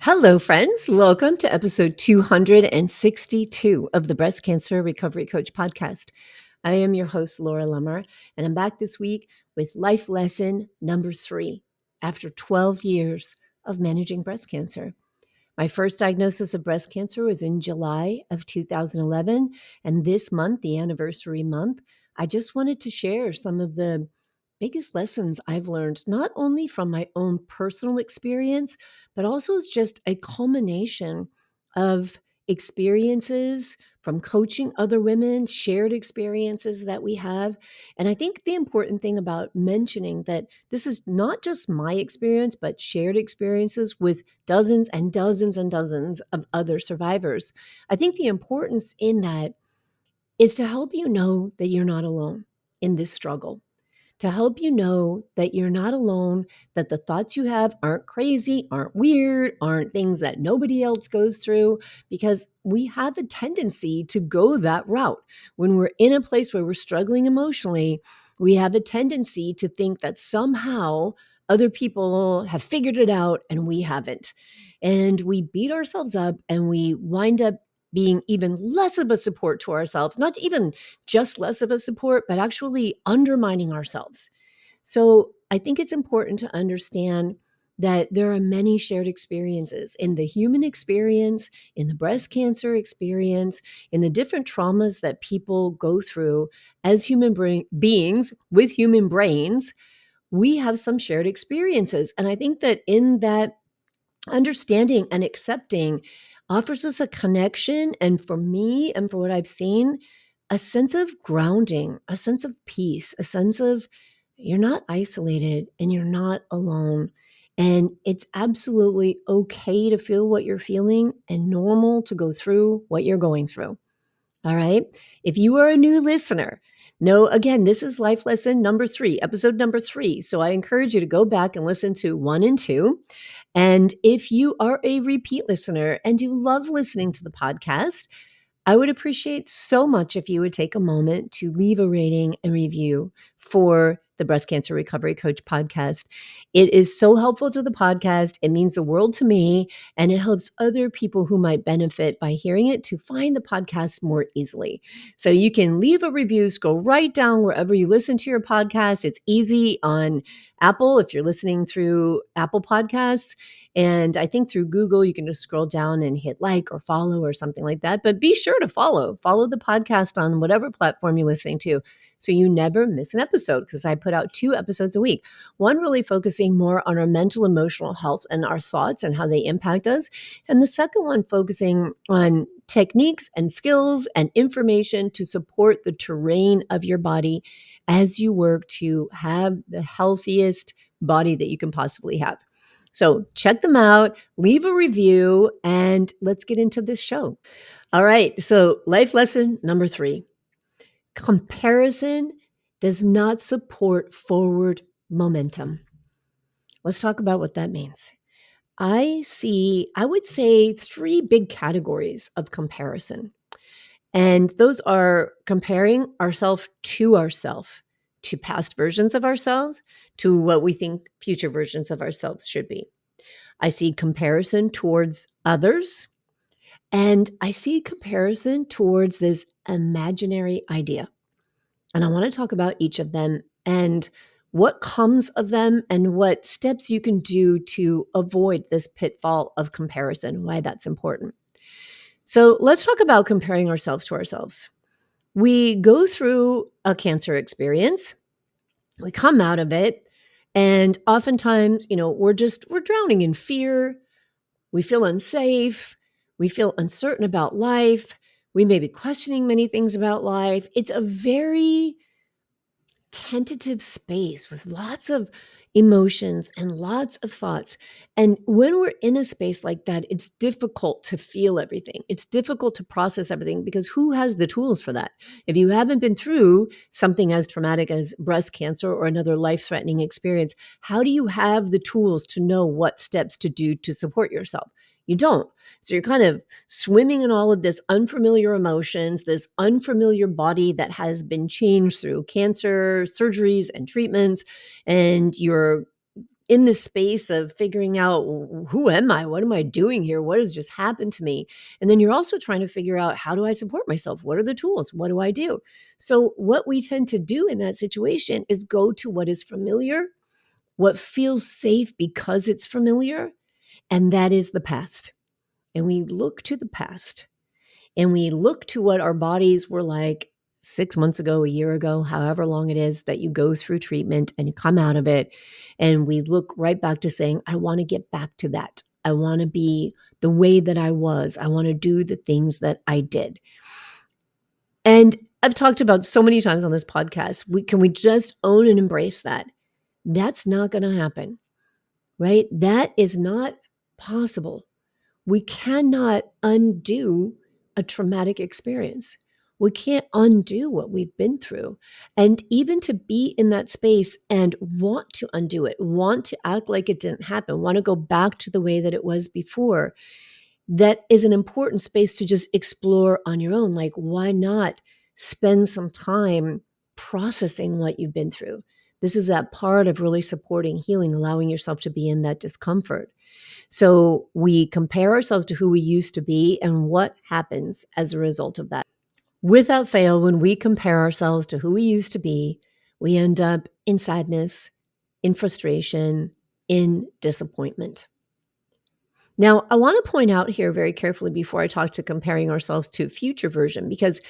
Hello, friends. Welcome to episode 262 of the Breast Cancer Recovery Coach podcast. I am your host, Laura Lummer, and I'm back this week with life lesson number 3 after 12 years of managing breast cancer. My first diagnosis of breast cancer was in July of 2011, and this month, the anniversary month, I just wanted to share some of the biggest lessons I've learned, not only from my own personal experience, but also as just a culmination of experiences from coaching other women, shared experiences that we have. And I think the important thing about mentioning that this is not just my experience, but shared experiences with dozens and dozens and dozens of other survivors. I think the importance in that is to help you know that you're not alone in this struggle, to help you know that you're not alone, that the thoughts you have aren't crazy, aren't weird, aren't things that nobody else goes through, because we have a tendency to go that route. When we're in a place where we're struggling emotionally, we have a tendency to think that somehow other people have figured it out and we haven't. And we beat ourselves up and we wind up being even less of a support to ourselves, not even just less of a support, but actually undermining ourselves. So I think it's important to understand that there are many shared experiences in the human experience, in the breast cancer experience, in the different traumas that people go through as beings with human brains. We have some shared experiences. And I think that in that understanding and accepting offers us a connection. And for me, and for what I've seen, a sense of grounding, a sense of peace, a sense of you're not isolated and you're not alone. And it's absolutely okay to feel what you're feeling and normal to go through what you're going through. All right. If you are a new listener, no, again, this is life lesson number 3, episode number 3. So I encourage you to go back and listen to 1 and 2. And if you are a repeat listener and you love listening to the podcast, I would appreciate so much if you would take a moment to leave a rating and review for the Breast Cancer Recovery Coach podcast. It is so helpful to the podcast. It means the world to me, and it helps other people who might benefit by hearing it to find the podcast more easily. So you can leave a review, scroll right down wherever you listen to your podcast. It's easy on Apple if you're listening through Apple Podcasts. And I think through Google, you can just scroll down and hit like or follow or something like that. But be sure to follow the podcast on whatever platform you're listening to so you never miss an episode, because I put out 2 episodes a week. One really focusing more on our mental, emotional health and our thoughts and how they impact us. And the second one focusing on techniques and skills and information to support the terrain of your body as you work to have the healthiest body that you can possibly have. So check them out, leave a review, and let's get into this show. All right. So, life lesson number 3: comparison does not support forward momentum. Let's talk about what that means. I would say 3 big categories of comparison. And those are comparing ourselves, to past versions of ourselves, to what we think future versions of ourselves should be. I see comparison towards others, and I see comparison towards this imaginary idea. And I want to talk about each of them and what comes of them and what steps you can do to avoid this pitfall of comparison, why that's important. So let's talk about comparing ourselves to ourselves. We go through a cancer experience, we come out of it, and oftentimes, we're drowning in fear. We feel unsafe. We feel uncertain about life. We may be questioning many things about life. It's a very tentative space with lots of emotions and lots of thoughts. And when we're in a space like that, it's difficult to feel everything. It's difficult to process everything because who has the tools for that? If you haven't been through something as traumatic as breast cancer or another life-threatening experience, how do you have the tools to know what steps to do to support yourself? You don't. So you're kind of swimming in all of this unfamiliar emotions, this unfamiliar body that has been changed through cancer, surgeries, and treatments. And you're in the space of figuring out, who am I? What am I doing here? What has just happened to me? And then you're also trying to figure out, how do I support myself? What are the tools? What do I do? So what we tend to do in that situation is go to what is familiar, what feels safe because it's familiar, and that is the past. And we look to the past, and we look to what our bodies were like 6 months ago, a year ago, however long it is that you go through treatment and you come out of it. And we look right back to saying, I want to get back to that. I want to be the way that I was. I want to do the things that I did. And I've talked about so many times on this podcast, can we just own and embrace that? That's not going to happen, right? That is not possible. We cannot undo a traumatic experience. We can't undo what we've been through. And even to be in that space and want to undo it, want to act like it didn't happen, want to go back to the way that it was before, that is an important space to just explore on your own. Like, why not spend some time processing what you've been through? This is that part of really supporting healing, allowing yourself to be in that discomfort. So we compare ourselves to who we used to be, and what happens as a result of that. Without fail, when we compare ourselves to who we used to be, we end up in sadness, in frustration, in disappointment. Now, I want to point out here very carefully before I talk to comparing ourselves to a future version, because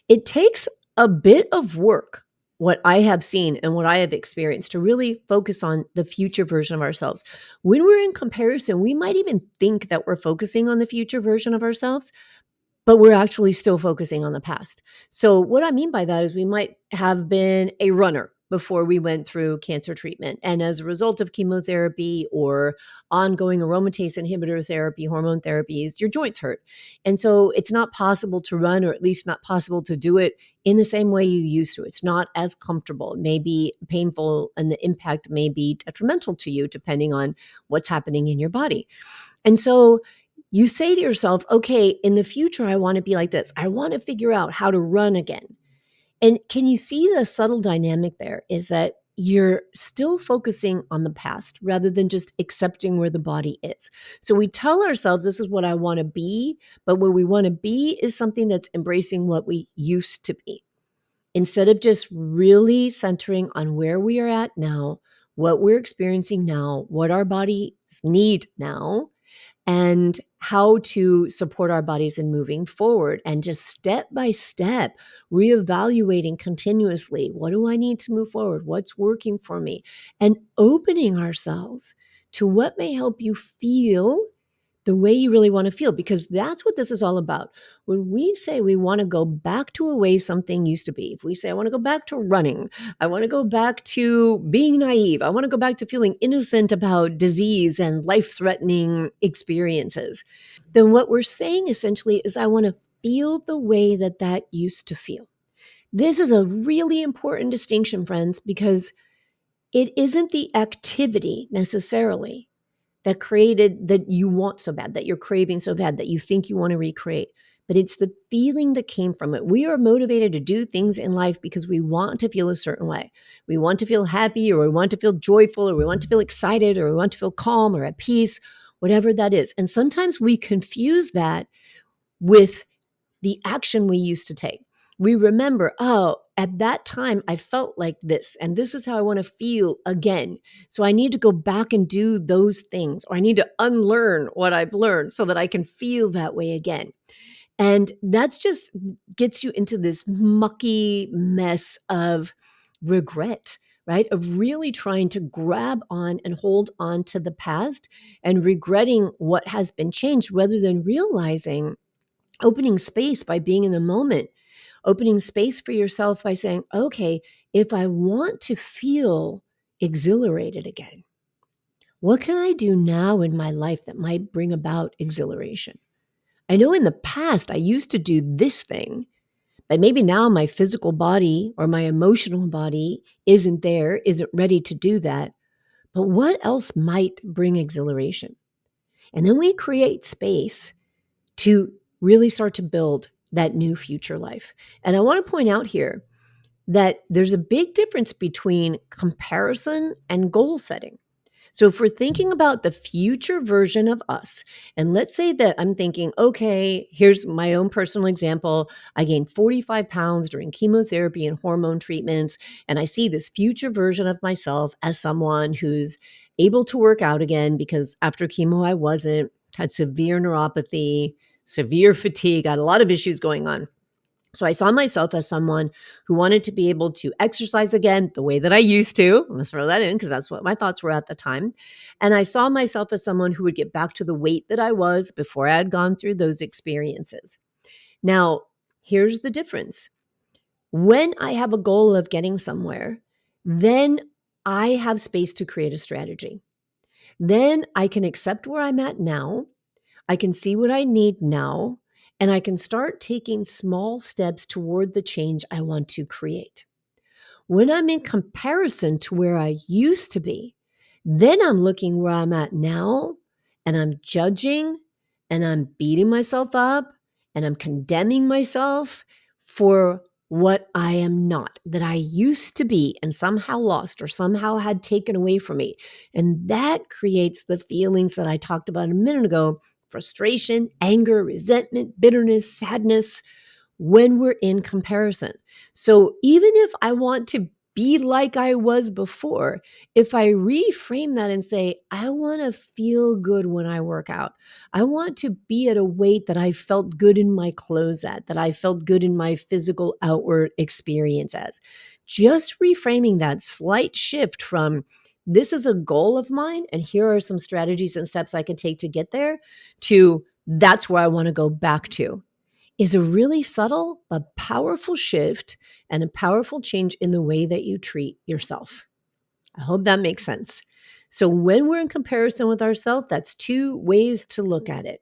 it takes a bit of work, what I have seen and what I have experienced, to really focus on the future version of ourselves. When we're in comparison, we might even think that we're focusing on the future version of ourselves, but we're actually still focusing on the past. So what I mean by that is, we might have been a runner before we went through cancer treatment. And as a result of chemotherapy or ongoing aromatase inhibitor therapy, hormone therapies, your joints hurt. And so it's not possible to run, or at least not possible to do it in the same way you used to. It's not as comfortable. It may be painful, and the impact may be detrimental to you depending on what's happening in your body. And so you say to yourself, okay, in the future, I want to be like this. I want to figure out how to run again. And can you see the subtle dynamic there is that you're still focusing on the past rather than just accepting where the body is. So we tell ourselves, this is what I want to be, but where we want to be is something that's embracing what we used to be. Instead of just really centering on where we are at now, what we're experiencing now, what our bodies need now, and how to support our bodies in moving forward, and just step by step reevaluating continuously, what do I need to move forward, what's working for me, and opening ourselves to what may help you feel the way you really want to feel, because that's what this is all about. When we say we want to go back to a way something used to be, if we say, I want to go back to running, I want to go back to being naive, I want to go back to feeling innocent about disease and life-threatening experiences, then what we're saying essentially is, I want to feel the way that that used to feel. This is a really important distinction, friends, because it isn't the activity necessarily that created that you want so bad, that you're craving so bad, that you think you want to recreate. But it's the feeling that came from it. We are motivated to do things in life because we want to feel a certain way. We want to feel happy, or we want to feel joyful, or we want to feel excited, or we want to feel calm or at peace, whatever that is. And sometimes we confuse that with the action we used to take. We remember, oh, at that time I felt like this, and this is how I want to feel again. So I need to go back and do those things, or I need to unlearn what I've learned so that I can feel that way again. And that's just gets you into this mucky mess of regret, right? Of really trying to grab on and hold on to the past and regretting what has been changed, rather than realizing, opening space by being in the moment, opening space for yourself by saying, okay, if I want to feel exhilarated again, what can I do now in my life that might bring about exhilaration? I know in the past I used to do this thing, but maybe now my physical body or my emotional body isn't there, isn't ready to do that. But what else might bring exhilaration? And then we create space to really start to build that new future life. And I want to point out here that there's a big difference between comparison and goal setting. So if we're thinking about the future version of us, and let's say that I'm thinking, okay, here's my own personal example. I gained 45 pounds during chemotherapy and hormone treatments, and I see this future version of myself as someone who's able to work out again because after chemo, I wasn't, had severe neuropathy, severe fatigue, got a lot of issues going on. So I saw myself as someone who wanted to be able to exercise again the way that I used to. I'm going to throw that in because that's what my thoughts were at the time. And I saw myself as someone who would get back to the weight that I was before I had gone through those experiences. Now, here's the difference. When I have a goal of getting somewhere, then I have space to create a strategy. Then I can accept where I'm at now. I can see what I need now, and I can start taking small steps toward the change I want to create. When I'm in comparison to where I used to be, then I'm looking where I'm at now and I'm judging and I'm beating myself up and I'm condemning myself for what I am not, that I used to be and somehow lost or somehow had taken away from me. And that creates the feelings that I talked about a minute ago: frustration, anger, resentment, bitterness, sadness, when we're in comparison. So even if I want to be like I was before, if I reframe that and say, I want to feel good when I work out, I want to be at a weight that I felt good in my clothes at, that I felt good in my physical outward experience as. Just reframing that slight shift from this is a goal of mine, and here are some strategies and steps I can take to get there, to that's where I want to go back to, is a really subtle but powerful shift and a powerful change in the way that you treat yourself. I hope that makes sense. So when we're in comparison with ourselves, that's two ways to look at it.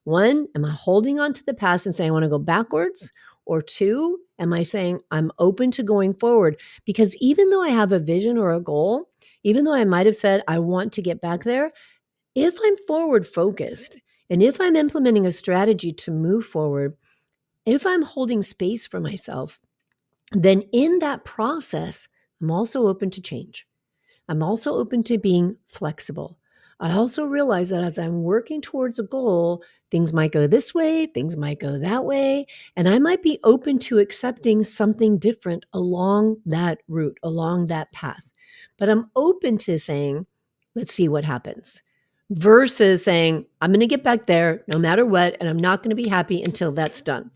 One, am I holding on to the past and saying I want to go backwards? Or two, am I saying I'm open to going forward? Because even though I have a vision or a goal, even though I might have said I want to get back there, if I'm forward focused and if I'm implementing a strategy to move forward, if I'm holding space for myself, then in that process, I'm also open to change. I'm also open to being flexible. I also realize that as I'm working towards a goal, things might go this way, things might go that way, and I might be open to accepting something different along that route, along that path. But I'm open to saying, let's see what happens, versus saying, I'm going to get back there no matter what, and I'm not going to be happy until that's done.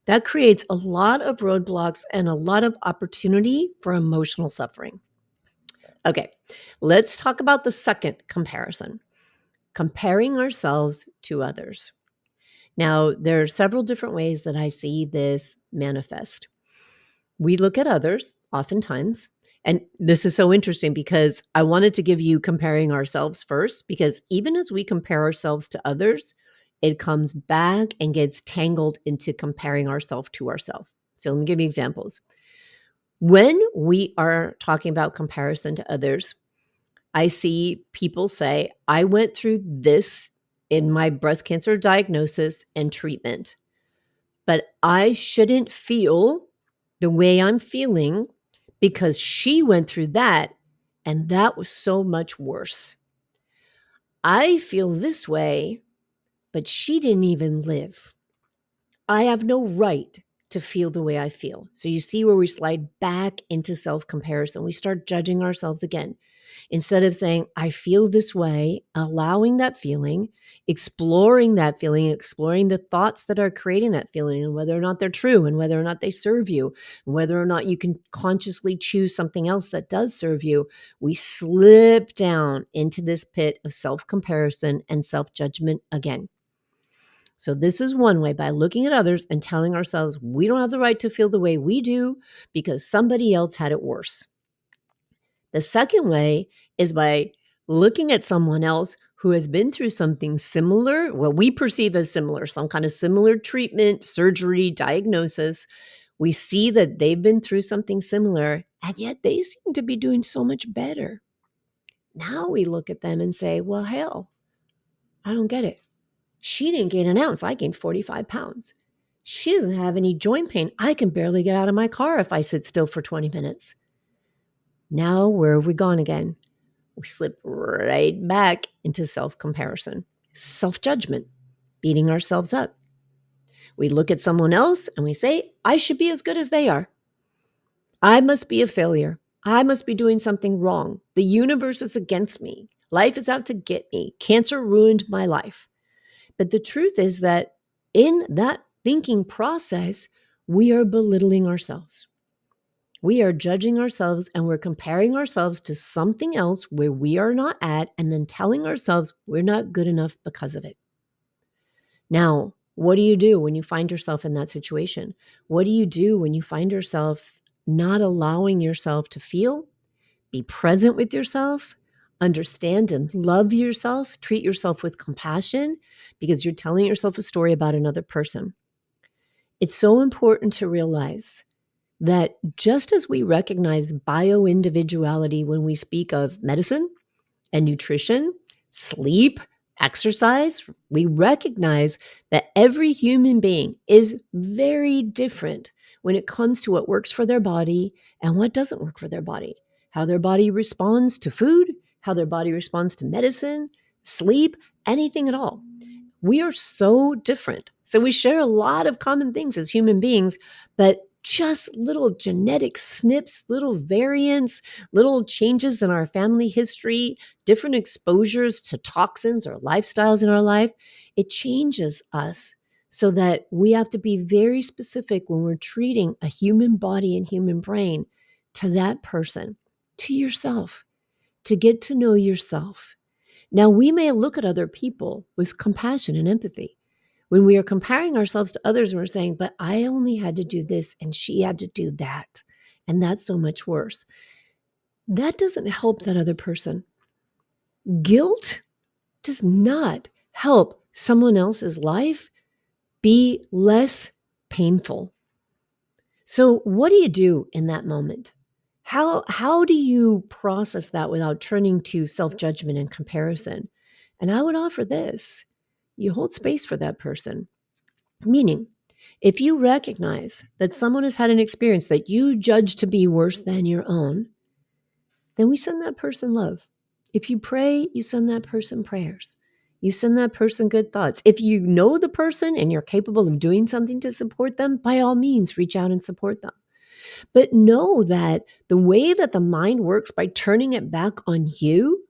That creates a lot of roadblocks and a lot of opportunity for emotional suffering. Okay, let's talk about the second comparison: comparing ourselves to others. Now, there are several different ways that I see this manifest. We look at others oftentimes, and this is so interesting because I wanted to give you comparing ourselves first, because even as we compare ourselves to others, it comes back and gets tangled into comparing ourselves to ourselves. So let me give you examples. When we are talking about comparison to others, I see people say, I went through this in my breast cancer diagnosis and treatment, but I shouldn't feel the way I'm feeling because she went through that and that was so much worse. I feel this way, but she didn't even live. I have no right to feel the way I feel. So you see where we slide back into self-comparison. We start judging ourselves again. Instead of saying, I feel this way, allowing that feeling, exploring the thoughts that are creating that feeling, and whether or not they're true, and whether or not they serve you, and whether or not you can consciously choose something else that does serve you, we slip down into this pit of self-comparison and self-judgment again. So this is one way, by looking at others and telling ourselves we don't have the right to feel the way we do because somebody else had it worse. The second way is by looking at someone else who has been through something similar, what we perceive as similar, some kind of similar treatment, surgery, diagnosis. We see that they've been through something similar, and yet they seem to be doing so much better. Now we look at them and say, well, hell, I don't get it. She didn't gain an ounce. I gained 45 pounds. She doesn't have any joint pain. I can barely get out of my car if I sit still for 20 minutes. Now, where have we gone again? we slip right back into self-comparison, self-judgment, beating ourselves up. We look at someone else and we say, I should be as good as they are. I must be a failure. I must be doing something wrong. The universe is against me. Life is out to get me. Cancer ruined my life. But the truth is that in that thinking process, we are belittling ourselves. We are judging ourselves and we're comparing ourselves to something else where we are not at, and then telling ourselves we're not good enough because of it. Now, what do you do when you find yourself in that situation? What do you do when you find yourself not allowing yourself to feel, be present with yourself, understand and love yourself, treat yourself with compassion because you're telling yourself a story about another person? It's so important to realize that just as we recognize bio-individuality when we speak of medicine and nutrition, sleep, exercise, we recognize that every human being is very different when it comes to what works for their body and what doesn't work for their body, how their body responds to food, how their body responds to medicine, sleep, anything at all. We are so different. So we share a lot of common things as human beings, but just little genetic snips, little variants, little changes in our family history, different exposures to toxins or lifestyles in our life, it changes us so that we have to be very specific when we're treating a human body and human brain to that person, to yourself, to get to know yourself. Now, we may look at other people with compassion and empathy. When we are comparing ourselves to others, we're saying, but I only had to do this and she had to do that. And that's so much worse. That doesn't help that other person. Guilt does not help someone else's life be less painful. So, what do you do in that moment? How do you process that without turning to self-judgment and comparison? And I would offer this. You hold space for that person. Meaning, if you recognize that someone has had an experience that you judge to be worse than your own, then we send that person love. If you pray, you send that person prayers. You send that person good thoughts. If you know the person and you're capable of doing something to support them, by all means, reach out and support them. But know that the way that the mind works by turning it back on you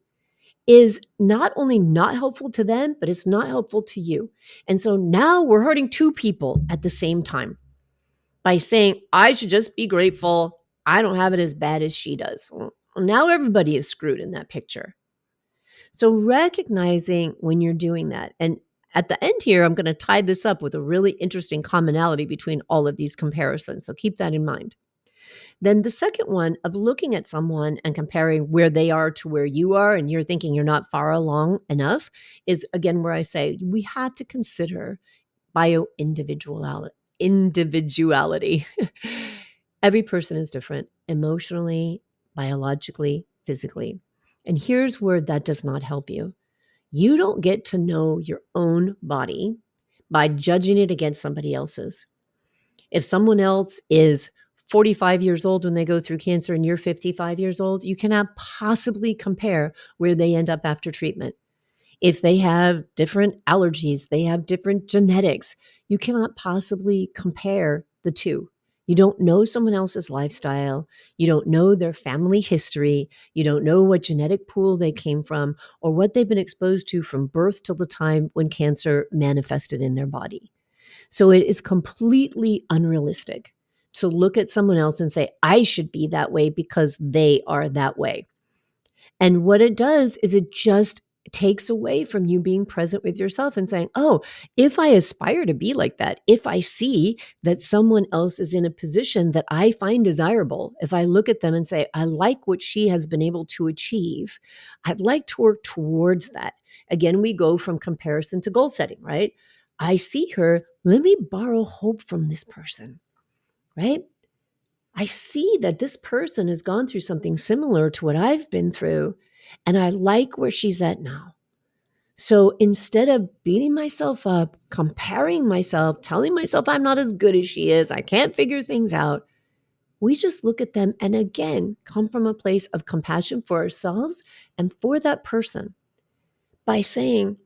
is not only not helpful to them, but it's not helpful to you. And so now we're hurting two people at the same time by saying, I should just be grateful. I don't have it as bad as she does. Well, now everybody is screwed in that picture. So recognizing when you're doing that, and at the end here, I'm going to tie this up with a really interesting commonality between all of these comparisons. So keep that in mind. Then the second one of looking at someone and comparing where they are to where you are, and you're thinking you're not far along enough, is again where I say we have to consider individuality. Every person is different emotionally, biologically, physically. And here's where that does not help you. You don't get to know your own body by judging it against somebody else's. If someone else is 45 years old when they go through cancer and you're 55 years old, you cannot possibly compare where they end up after treatment. If they have different allergies, they have different genetics, you cannot possibly compare the two. You don't know someone else's lifestyle. You don't know their family history. You don't know what genetic pool they came from or what they've been exposed to from birth till the time when cancer manifested in their body. So it is completely unrealistic to look at someone else and say, I should be that way because they are that way. And what it does is it just takes away from you being present with yourself and saying, oh, if I aspire to be like that, if I see that someone else is in a position that I find desirable, if I look at them and say, I like what she has been able to achieve, I'd like to work towards that. Again, we go from comparison to goal setting, right? I see her, let me borrow hope from this person, right? I see that this person has gone through something similar to what I've been through, and I like where she's at now. So instead of beating myself up, comparing myself, telling myself I'm not as good as she is, I can't figure things out, We just look at them and again come from a place of compassion for ourselves and for that person by saying,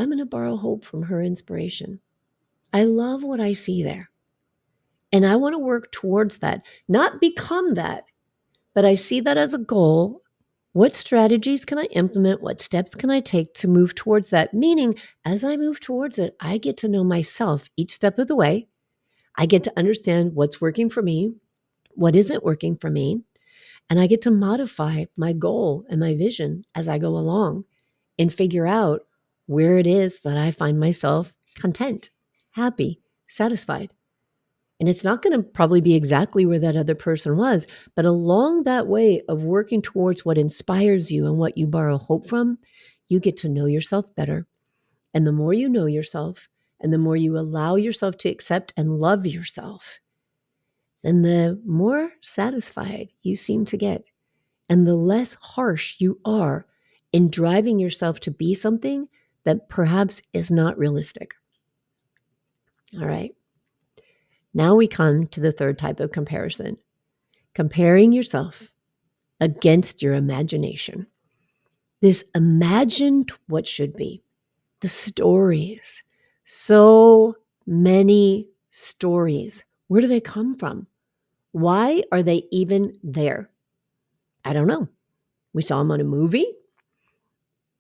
I'm going to borrow hope from her inspiration. I love what I see there. And I want to work towards that, not become that, but I see that as a goal. What strategies can I implement? What steps can I take to move towards that? Meaning, as I move towards it, I get to know myself each step of the way. I get to understand what's working for me, what isn't working for me, and I get to modify my goal and my vision as I go along and figure out where it is that I find myself content, happy, satisfied. And it's not going to probably be exactly where that other person was, but along that way of working towards what inspires you and what you borrow hope from, you get to know yourself better. And the more you know yourself, and the more you allow yourself to accept and love yourself, then the more satisfied you seem to get, and the less harsh you are in driving yourself to be something that perhaps is not realistic. All right. Now we come to the third type of comparison, comparing yourself against your imagination. This imagined what should be, the stories, so many stories. Where do they come from? Why are they even there? I don't know. We saw them on a movie.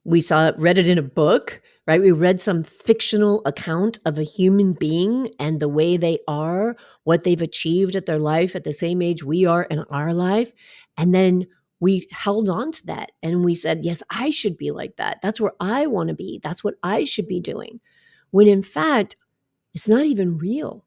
Read it in a book, right? We read some fictional account of a human being and the way they are, what they've achieved at their life at the same age we are in our life. And then we held on to that and we said, yes, I should be like that. That's where I want to be. That's what I should be doing. When in fact, it's not even real.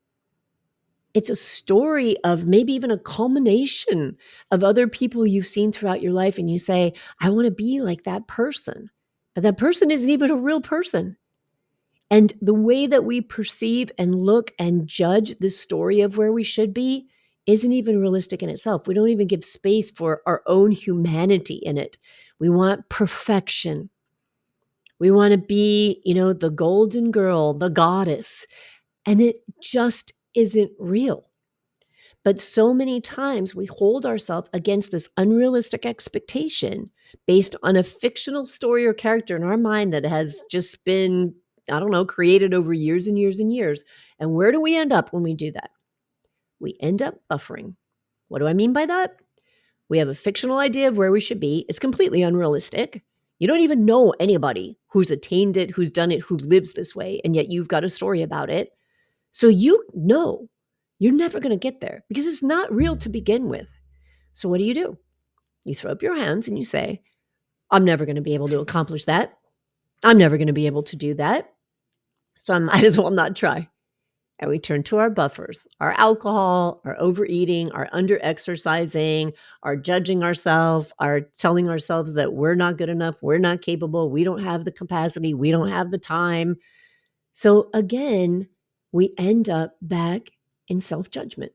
It's a story of maybe even a culmination of other people you've seen throughout your life. And you say, I want to be like that person. But that person isn't even a real person. And the way that we perceive and look and judge the story of where we should be isn't even realistic in itself. We don't even give space for our own humanity in it. We want perfection. We want to be, the golden girl, the goddess. And it just isn't real. But so many times we hold ourselves against this unrealistic expectation based on a fictional story or character in our mind that has just been, I don't know, created over years and years and years. And where do we end up when we do that? We end up buffering. What do I mean by that? We have a fictional idea of where we should be. It's completely unrealistic. You don't even know anybody who's attained it, who's done it, who lives this way, and yet you've got a story about it. So you know you're never going to get there because it's not real to begin with. So what do? You throw up your hands and you say, I'm never going to be able to accomplish that. I'm never going to be able to do that. So I might as well not try. And we turn to our buffers, our alcohol, our overeating, our under-exercising, our judging ourselves, our telling ourselves that we're not good enough, we're not capable, we don't have the capacity, we don't have the time. So again, we end up back in self-judgment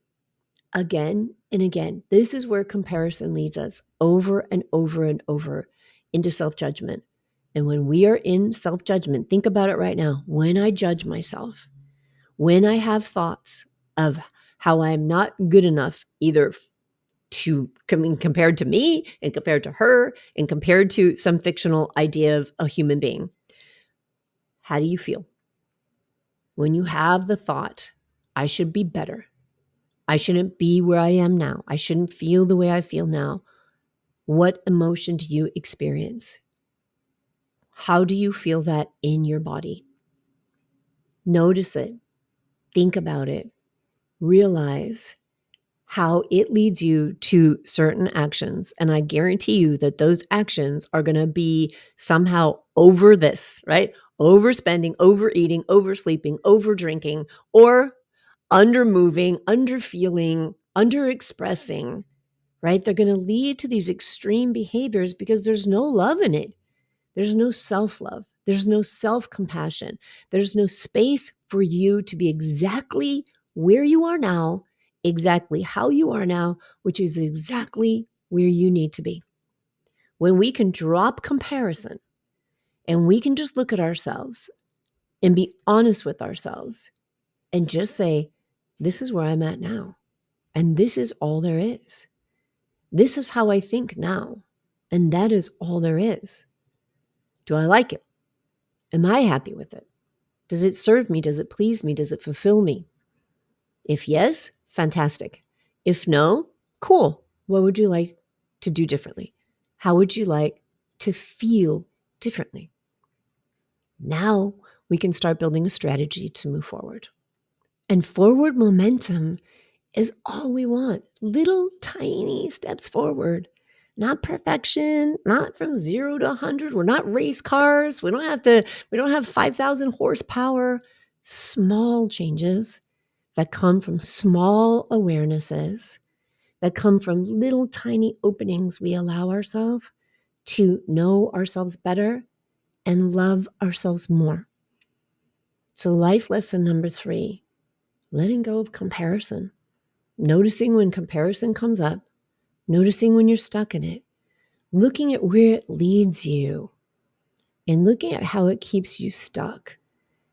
again and again. This is where comparison leads us over and over and over into self-judgment. And when we are in self-judgment, think about it right now. When I judge myself, when I have thoughts of how I'm not good enough, either compared to me and compared to her and compared to some fictional idea of a human being, how do you feel? When you have the thought, I should be better. I shouldn't be where I am now. I shouldn't feel the way I feel now. What emotion do you experience? How do you feel that in your body? Notice it. Think about it. Realize how it leads you to certain actions. And I guarantee you that those actions are going to be somehow over this, right? Overspending, overeating, oversleeping, overdrinking, or under moving, under feeling, under expressing, right? They're going to lead to these extreme behaviors because there's no love in it. There's no self-love. There's no self-compassion. There's no space for you to be exactly where you are now, exactly how you are now, which is exactly where you need to be. When we can drop comparison and we can just look at ourselves and be honest with ourselves and just say, this is where I'm at now. And this is all there is. This is how I think now. And that is all there is. Do I like it? Am I happy with it? Does it serve me? Does it please me? Does it fulfill me? If yes, fantastic. If no, cool. What would you like to do differently? How would you like to feel differently? Now we can start building a strategy to move forward. And forward momentum is all we want. Little tiny steps forward. Not perfection, not from 0 to 100. We're not race cars. We don't have 5,000 horsepower. Small changes that come from small awarenesses, that come from little tiny openings we allow ourselves to know ourselves better and love ourselves more. So life lesson number 3, letting go of comparison. Noticing when comparison comes up, noticing when you're stuck in it, looking at where it leads you, and looking at how it keeps you stuck.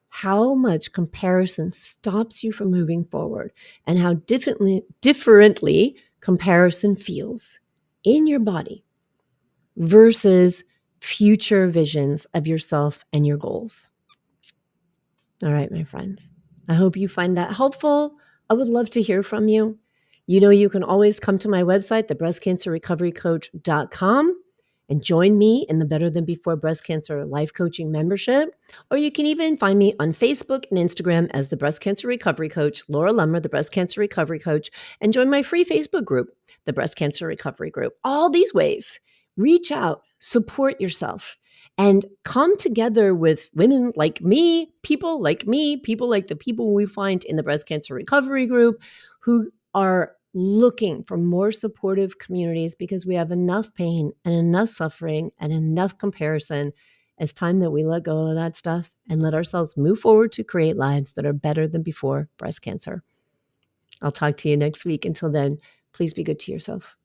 How much comparison stops you from moving forward, and how differently comparison feels in your body versus future visions of yourself and your goals. All right, my friends. I hope you find that helpful. I would love to hear from you. You know, you can always come to my website, thebreastcancerrecoverycoach.com, and join me in the Better Than Before Breast Cancer Life Coaching membership. Or you can even find me on Facebook and Instagram as the Breast Cancer Recovery Coach, Laura Lummer, the Breast Cancer Recovery Coach, and join my free Facebook group, the Breast Cancer Recovery Group. All these ways, reach out, support yourself, and come together with women like me, people like the people we find in the Breast Cancer Recovery Group who are looking for more supportive communities, because we have enough pain and enough suffering and enough comparison. It's time that we let go of that stuff and let ourselves move forward to create lives that are better than before breast cancer. I'll talk to you next week. Until then, please be good to yourself.